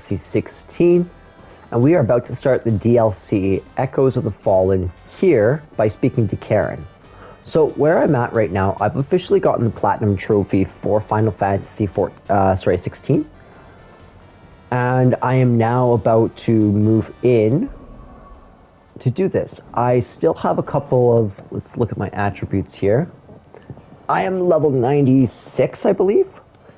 FF16, and we are about to start the DLC Echoes of the Fallen here by speaking to Karen. So where I'm at right now, I've officially gotten the Platinum Trophy for Final Fantasy 16, and I am now about to move in to do this. I still have a couple of, let's look at my attributes here. I am level 96, I believe.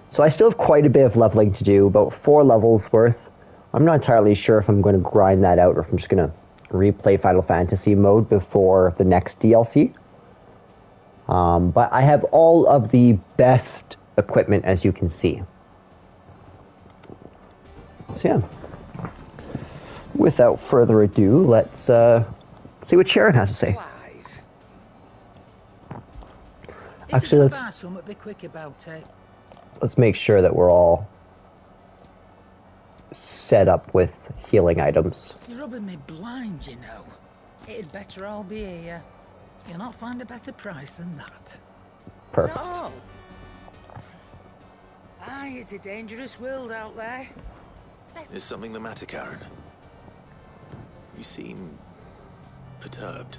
So I still have quite a bit of leveling to do, about 4 levels worth. I'm not entirely sure if I'm going to grind that out or if I'm just going to replay Final Fantasy mode before the next DLC. But I have all of the best equipment, as you can see. So yeah. Without further ado, let's see what Charon has to say. Actually, let's make sure that we're all set up with healing items. You're rubbing me blind, you know. It'd better all be here. You'll not find a better price than that. Perfect. So, aye, it's a dangerous world out there. Is something the matter, Karen? You seem perturbed.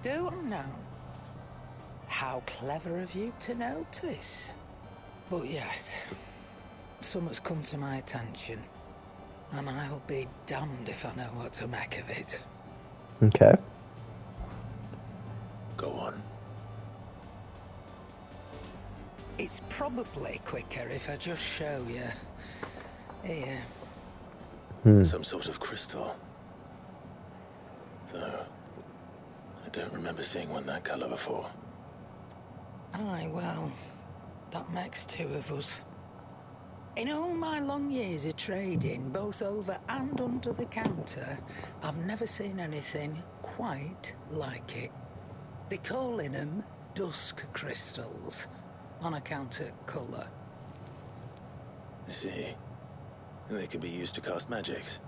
Do I know? How clever of you to notice. But yes, something's come to my attention, and I'll be damned if I know what to make of it. Okay. Go on. It's probably quicker if I just show you. Here. Some sort of crystal. Though, I don't remember seeing one that colour before. Aye, well, that makes 2 of us. In all my long years of trading, both over and under the counter, I've never seen anything quite like it. They're calling them dusk crystals, on account of colour. I see. And they could be used to cast magics.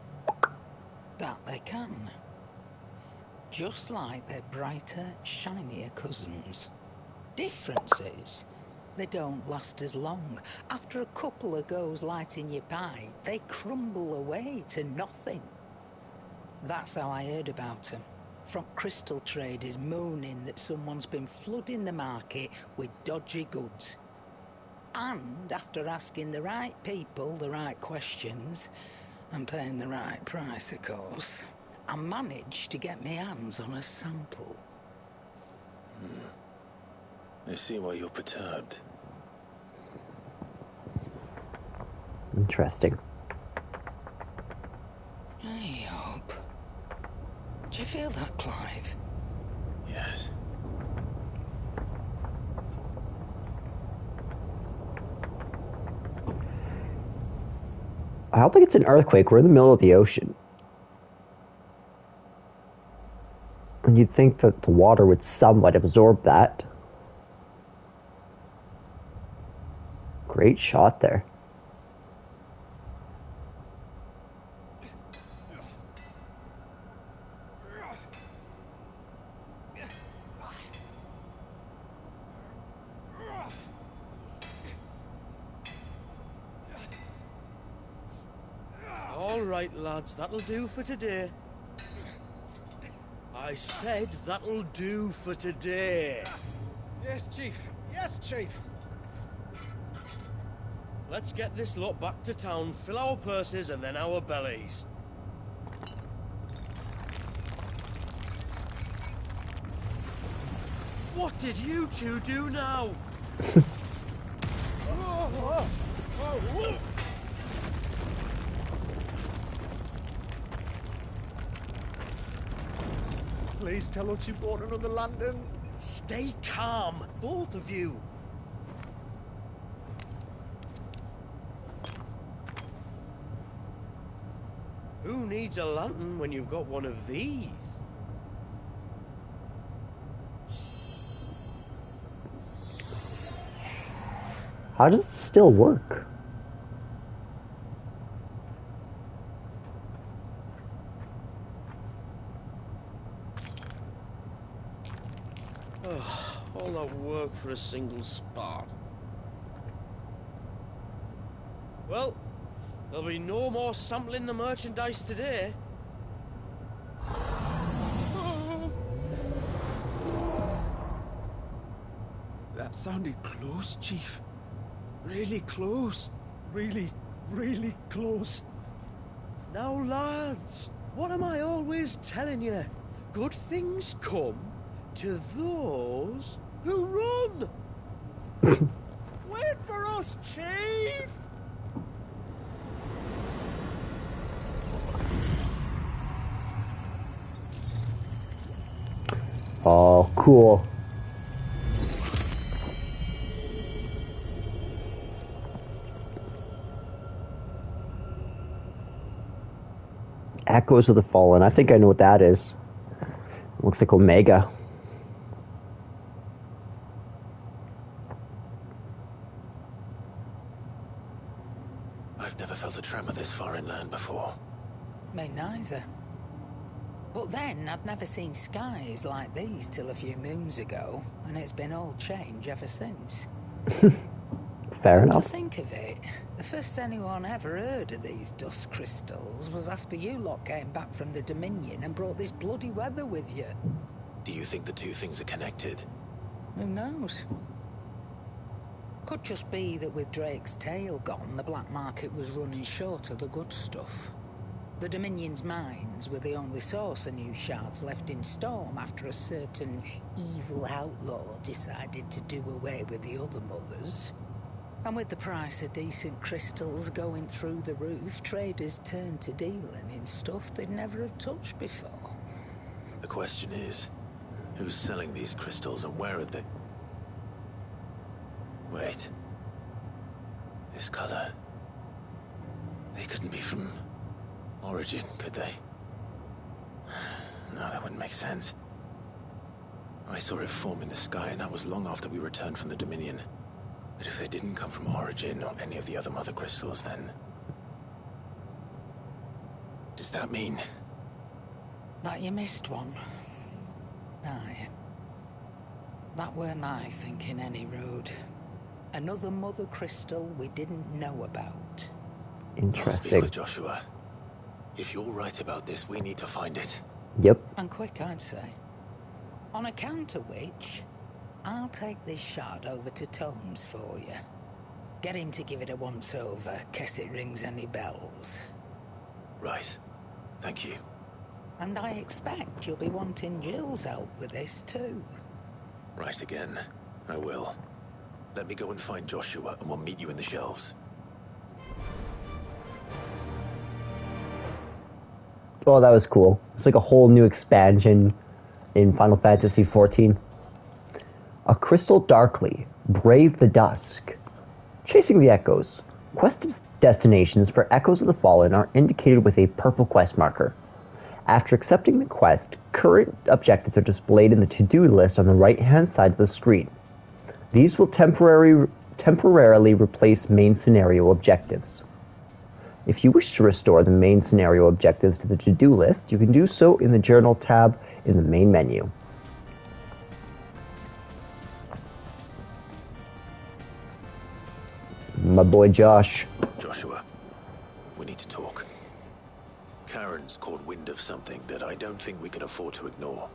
That they can. Just like their brighter, shinier cousins. Difference is, they don't last as long. After a couple of goes lighting your pipe, they crumble away to nothing. That's how I heard about them. From crystal traders moaning that someone's been flooding the market with dodgy goods. And after asking the right people the right questions, and paying the right price, of course, I managed to get my hands on a sample. I see why you're perturbed. Interesting. I hope. Do you feel that, Clive? Yes. I don't think it's an earthquake. We're in the middle of the ocean. And you'd think that the water would somewhat absorb that. Great shot there. All right, lads, that'll do for today. I said that'll do for today. Yes, Chief. Yes, Chief. Let's get this lot back to town, fill our purses and then our bellies. What did you two do now? Please tell us you bought another lantern. Stay calm, both of you. Who needs a lantern when you've got one of these? How does it still work? All that work for a single spark. Well, There'll be no more sampling the merchandise today. That sounded close, Chief. Really close. Really, really close. Now, lads, what am I always telling you? Good things come to those who run. Wait for us, Chief! Oh, cool. Echoes of the Fallen. I think I know what that is. Looks like Omega. I've never felt a tremor this far inland before. Me neither. But then I'd never seen skies like these till a few moons ago, and it's been all change ever since. Fair To enough. think of it, the first anyone ever heard of these dust crystals was after you lot came back from the Dominion and brought this bloody weather with you. Do you think the two things are connected? Who knows? Could just be that with Drake's tail gone, the black market was running short of the good stuff. The Dominion's mines were the only source of new shards left in Storm after a certain evil outlaw decided to do away with the other mothers. And with the price of decent crystals going through the roof, traders turned to dealing in stuff they'd never have touched before. The question is, who's selling these crystals and where are they? Wait. This color. They couldn't be from Origin, could they? No, that wouldn't make sense. I saw it form in the sky, and that was long after we returned from the Dominion. But if they didn't come from Origin or any of the other mother crystals, then... does that mean... That you missed one? Aye. That were my thinking any road. Another mother crystal we didn't know about. I'll speak Interesting. with Joshua. If you're right about this, we need to find it. Yep. And quick, I'd say. On account of which, I'll take this shard over to Tomes for you. Get him to give it a once-over, case it rings any bells. Right. Thank you. And I expect you'll be wanting Jill's help with this too. Right again. I will. Let me go and find Joshua, and we'll meet you in the shelves. Oh, that was cool. It's like a whole new expansion in Final Fantasy XIV. A crystal darkly, brave the dusk. Chasing the echoes. Quest destinations for Echoes of the Fallen are indicated with a purple quest marker. After accepting the quest, current objectives are displayed in the to-do list on the right-hand side of the screen. These will temporarily replace main scenario objectives. If you wish to restore the main scenario objectives to the to-do list, you can do so in the Journal tab in the main menu. My boy Josh. Joshua, we need to talk. Charons caught wind of something that I don't think we can afford to ignore.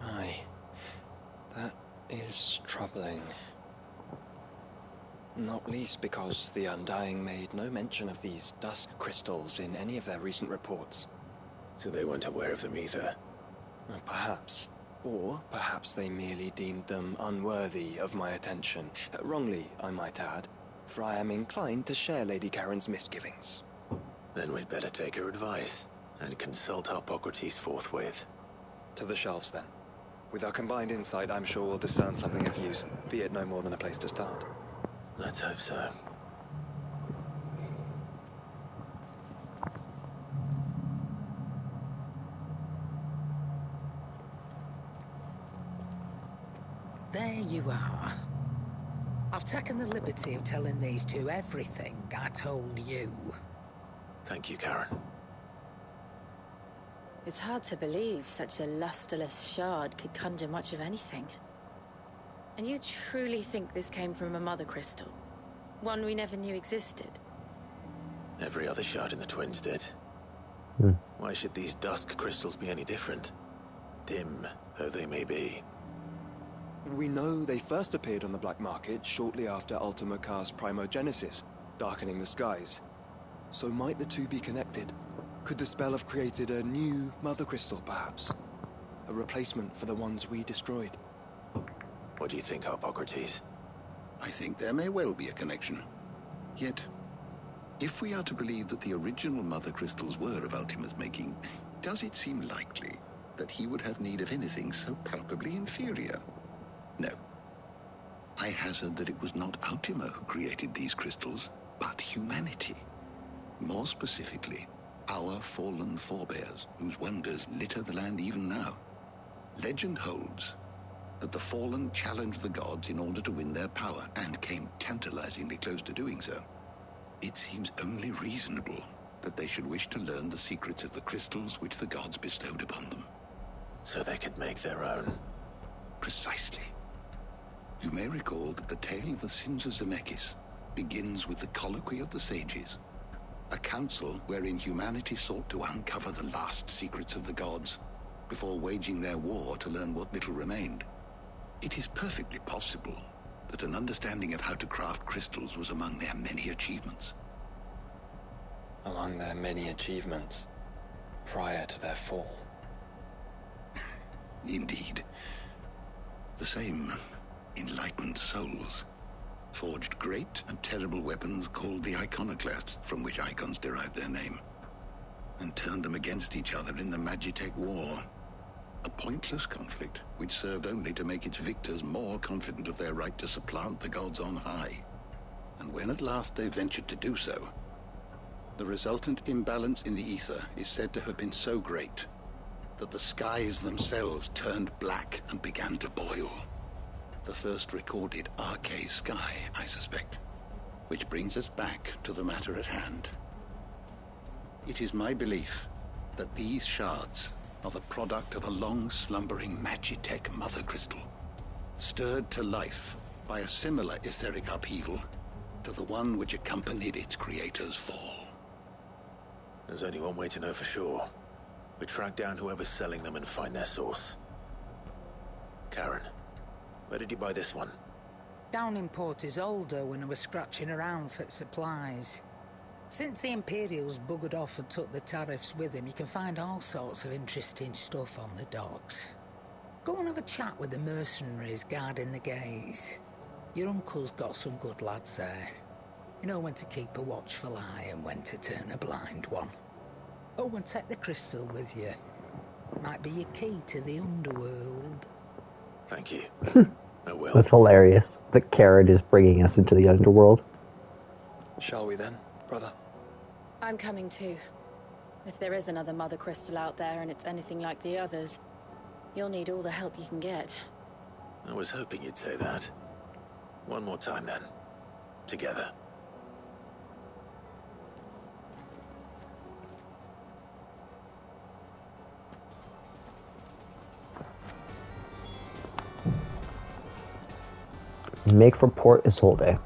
Aye. That is troubling. Not least because the Undying made no mention of these dusk crystals in any of their recent reports. So they weren't aware of them either. Perhaps. Or perhaps they merely deemed them unworthy of my attention. Wrongly, I might add, for I am inclined to share Lady Charon's misgivings. Then we'd better take her advice and consult Harpocrates forthwith. To the shelves, then. With our combined insight, I'm sure we'll discern something of use, be it no more than a place to start. Let's hope so. There you are. I've taken the liberty of telling these two everything I told you. Thank you, Charon. It's hard to believe such a lusterless shard could conjure much of anything. And you truly think this came from a mother crystal? One we never knew existed? Every other shard in the Twins did. Why should these dusk crystals be any different? Dim though they may be. We know they first appeared on the black market shortly after Ultima Car's primogenesis, darkening the skies. So might the two be connected? Could the spell have created a new mother crystal, perhaps? A replacement for the ones we destroyed? What do you think, Harpocrates? I think there may well be a connection. Yet, if we are to believe that the original mother crystals were of Ultima's making, does it seem likely that he would have need of anything so palpably inferior? No. I hazard that it was not Ultima who created these crystals, but humanity. More specifically, our fallen forebears, whose wonders litter the land even now. Legend holds that the fallen challenged the gods in order to win their power, and came tantalizingly close to doing so. It seems only reasonable that they should wish to learn the secrets of the crystals which the gods bestowed upon them. So they could make their own. Precisely. You may recall that the tale of the sins of Zemeckis begins with the colloquy of the sages, a council wherein humanity sought to uncover the last secrets of the gods before waging their war to learn what little remained. It is perfectly possible that an understanding of how to craft crystals was among their many achievements. Among their many achievements, prior to their fall. Indeed. The same enlightened souls forged great and terrible weapons called the iconoclasts, from which icons derived their name, and turned them against each other in the Magitech War. A pointless conflict which served only to make its victors more confident of their right to supplant the gods on high. And when at last they ventured to do so, the resultant imbalance in the ether is said to have been so great that the skies themselves turned black and began to boil. The first recorded Arche sky, I suspect. Which brings us back to the matter at hand. It is my belief that these shards are the product of a long-slumbering Magitech mother crystal, stirred to life by a similar etheric upheaval to the one which accompanied its creator's fall. There's only one way to know for sure. We track down whoever's selling them and find their source. Karen, where did you buy this one? Down in Port Isolde when I was scratching around for supplies. Since the Imperials buggered off and took the tariffs with them, you can find all sorts of interesting stuff on the docks. Go and have a chat with the mercenaries guarding the gates. Your uncle's got some good lads there. You know when to keep a watchful eye and when to turn a blind one. Oh, and take the crystal with you. Might be your key to the underworld. Thank you. I will. That's hilarious that Karen is bringing us into the underworld. Shall we then, brother? I'm coming too. If there is another mother crystal out there and it's anything like the others, you'll need all the help you can get. I was hoping you'd say that. One more time then. Together. Make for Port Isolde.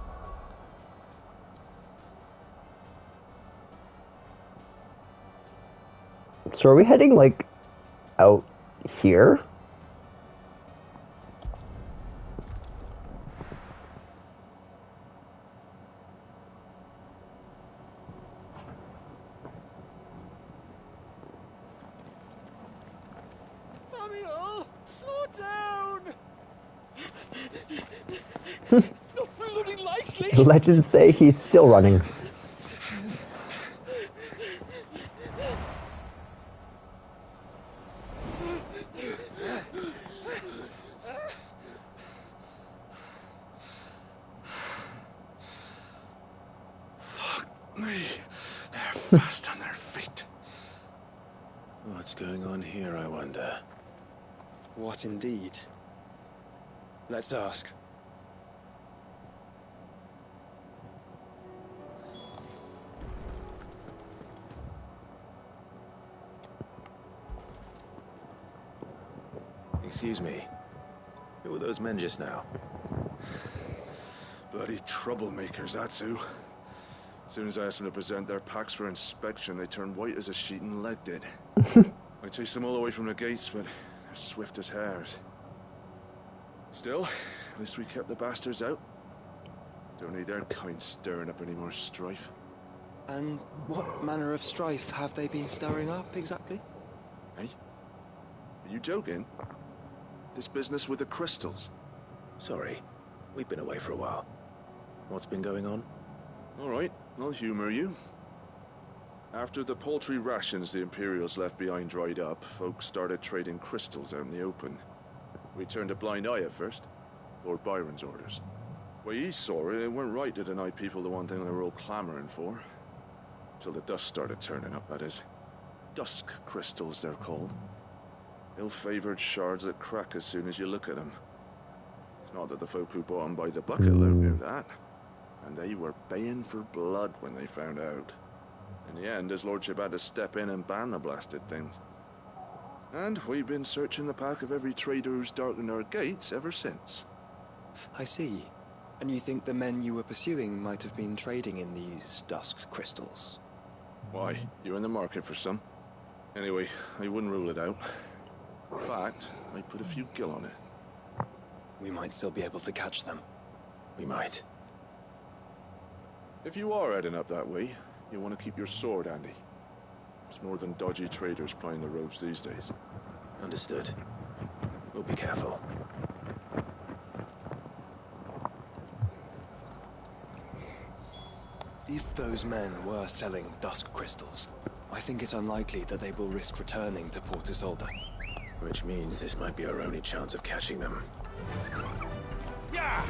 So are we heading, like, out here? Samuel, slow down! Not bloody likely! Legends say he's still running. They're fast on their feet. What's going on here, I wonder? What indeed? Let's ask. Excuse me. Who were those men just now? Bloody troublemakers, that's who. As soon as I asked them to present their packs for inspection, they turned white as a sheet and legged it. I chased them all away from the gates, but they're swift as hares. Still, at least we kept the bastards out. Don't need their kind stirring up any more strife. And what manner of strife have they been stirring up, exactly? Hey? Are you joking? This business with the crystals? Sorry. We've been away for a while. What's been going on? All right, I'll humor you. After the paltry rations the Imperials left behind dried up, folks started trading crystals out in the open. We turned a blind eye at first. Lord Byron's orders. Way he saw it, it weren't right to deny people the one thing they were all clamoring for. Till the dust started turning up, that is. Dusk crystals, they're called. Ill-favored shards that crack as soon as you look at them. Not that the folk who bought them by the bucketload knew that. And they were baying for blood when they found out. In the end, his lordship had to step in and ban the blasted things. And we've been searching the path of every trader who's darkened our gates ever since. I see. And you think the men you were pursuing might have been trading in these dusk crystals? Why? You're in the market for some. Anyway, I wouldn't rule it out. In fact, I put a few gil on it. We might still be able to catch them. We might. If you are heading up that way, you want to keep your sword handy. It's more than dodgy traders plying the roads these days. Understood. We'll be careful. If those men were selling dusk crystals, I think it's unlikely that they will risk returning to Port Isolde. Which means this might be our only chance of catching them. Yeah!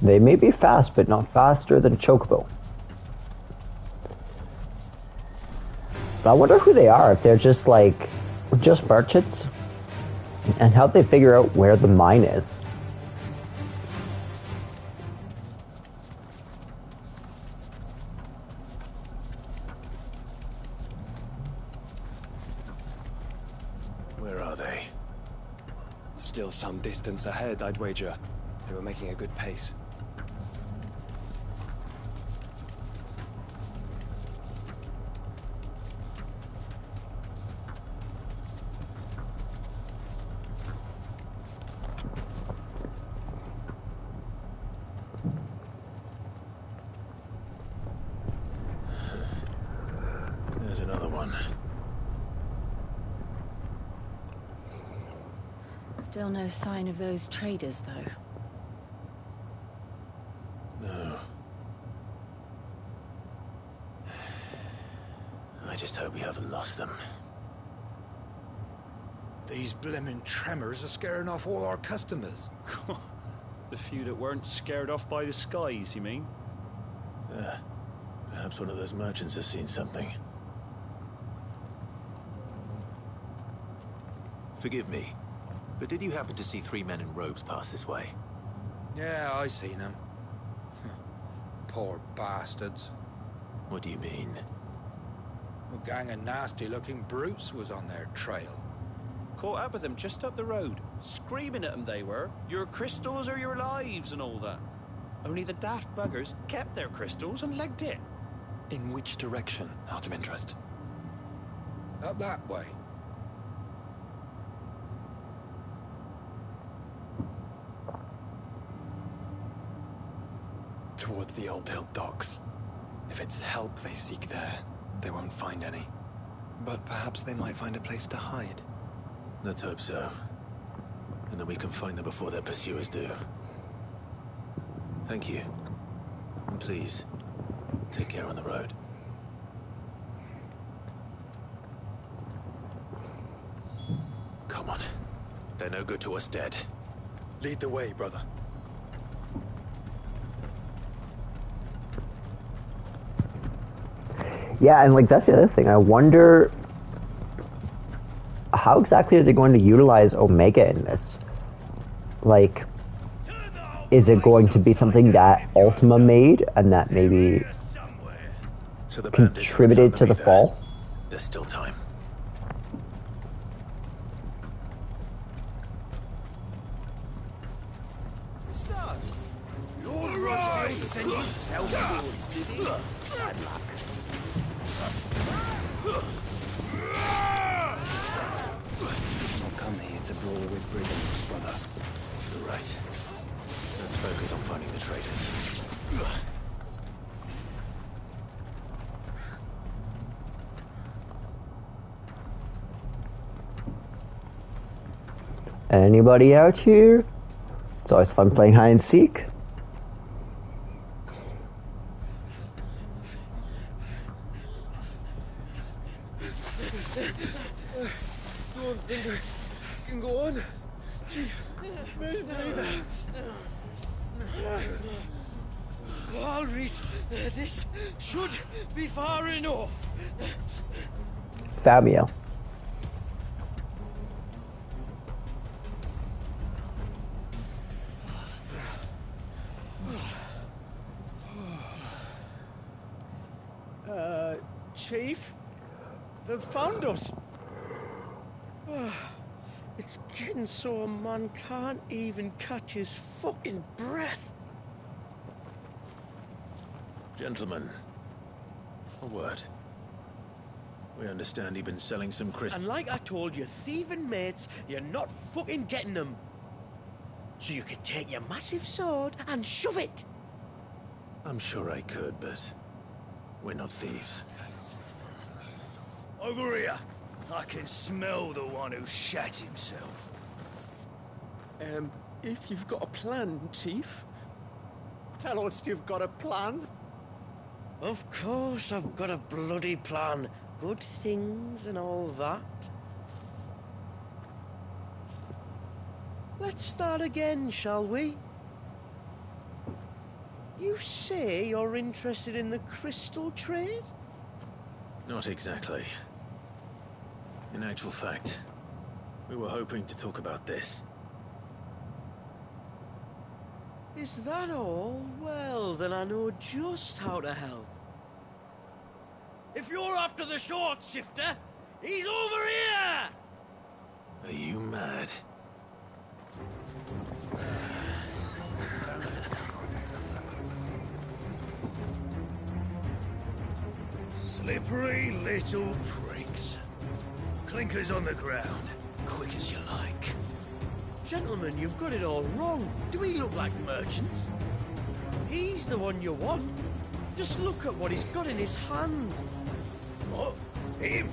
They may be fast, but not faster than Chocobo. But I wonder who they are, if they're just just merchants, and how they figure out where the mine is. Where are they? Still some distance ahead, I'd wager. They were making a good pace. There's another one. Still no sign of those traders, though. No. I just hope we haven't lost them. These blimmin' tremors are scaring off all our customers. The few that weren't scared off by the skies, you mean? Perhaps one of those merchants has seen something. Forgive me, but did you happen to see 3 men in robes pass this way? Yeah, I seen them. Poor bastards. What do you mean? A gang of nasty-looking brutes was on their trail. Caught up with them just up the road, screaming at them they were. Your crystals are your lives and all that. Only the daft buggers kept their crystals and legged it. In which direction, out of interest? Up that way. Towards the Old Hill docks. If it's help they seek there, they won't find any. But perhaps they might find a place to hide. Let's hope so. And then we can find them before their pursuers do. Thank you. And please, take care on the road. Come on. They're no good to us dead. Lead the way, brother. Yeah, and that's the other thing. I wonder how exactly are they going to utilize Omega in this? Is it going to be something that Ultima made and that maybe So the contributed to the fall? There's still time. send yourself forwards, did he? Bad luck. Not come here to brawl with brigands, brother. You're right. Let's focus on finding the traitors. Anybody out here? It's always fun playing hide and seek. Don't think I can go on. Chief, me neither. I'll reach. This should be far enough. Fabio. Chief? They've found us. It's getting so a man can't even catch his fucking breath. Gentlemen, a word. We understand you've been selling some crystals. And like I told you, thieving mates, you're not fucking getting them. So you could take your massive sword and shove it. I'm sure I could, but we're not thieves. Over here. I can smell the one who shat himself. If you've got a plan, Chief. Tell us you've got a plan. Of course I've got a bloody plan. Good things and all that. Let's start again, shall we? You say you're interested in the crystal trade? Not exactly. In actual fact, we were hoping to talk about this. Is that all? Well, then I know just how to help. If you're after the short shifter, he's over here! Are you mad? Slippery little pricks. Clinkers on the ground, quick as you like. Gentlemen, you've got it all wrong. Do we look like merchants? He's the one you want. Just look at what he's got in his hand. What? Him?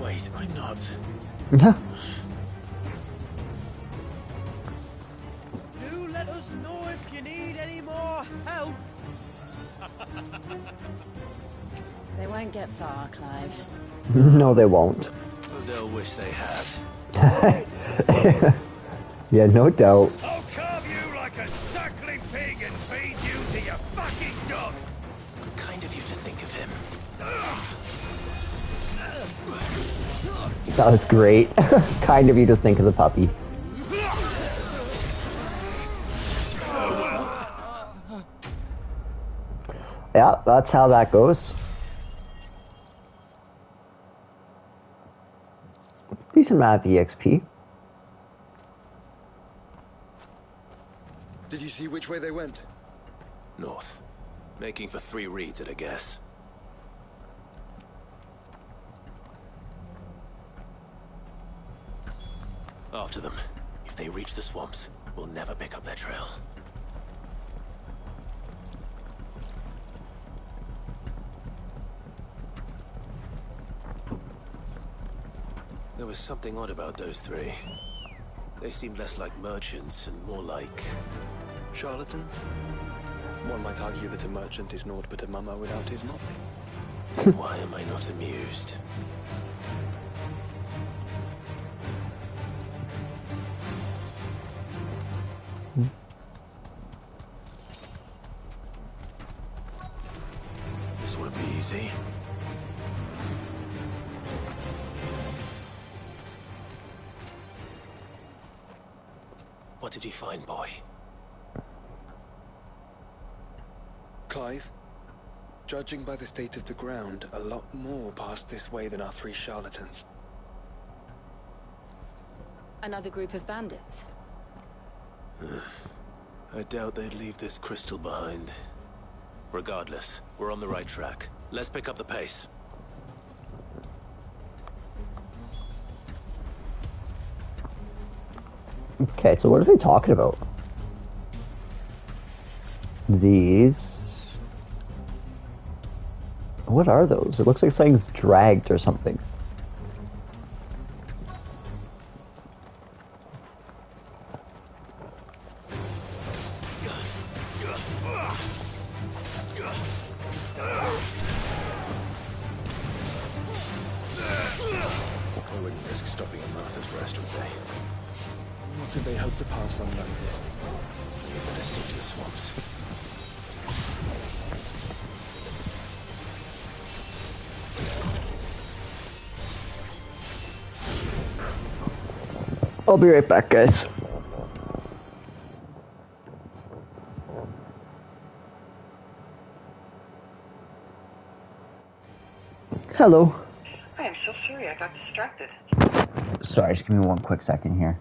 Wait, I'm not. Do let us know if you need any more help. They won't get far, Clive. No, they won't. They'll wish they had. Yeah, no doubt. I'll carve you like a suckling pig and feed you to your fucking dog. Kind of you to think of him. That was great. Kind of you to think of the puppy. Yeah, that's how that goes. Decent amount of EXP. Did you see which way they went? North. Making for 3 reeds at a guess. After them. If they reach the swamps, we'll never pick up their trail. There was something odd about those 3. They seemed less like merchants and more like... Charlatans? One might argue that a merchant is naught but a mummer without his motley. Then why am I not amused? This won't be easy. What did he find, boy? Clive, judging by the state of the ground, a lot more passed this way than our 3 charlatans. Another group of bandits. I doubt they'd leave this crystal behind. Regardless, we're on the right track. Let's pick up the pace. Okay, so what are they talking about? These... What are those? It looks like something's dragged or something. I wouldn't risk stopping at Martha's rest, would they? What do they hope to pass unnoticed? We better stick to the swamps. I'll be right back, guys. Hello. I am so sorry I got distracted. Sorry, just give me one quick second here.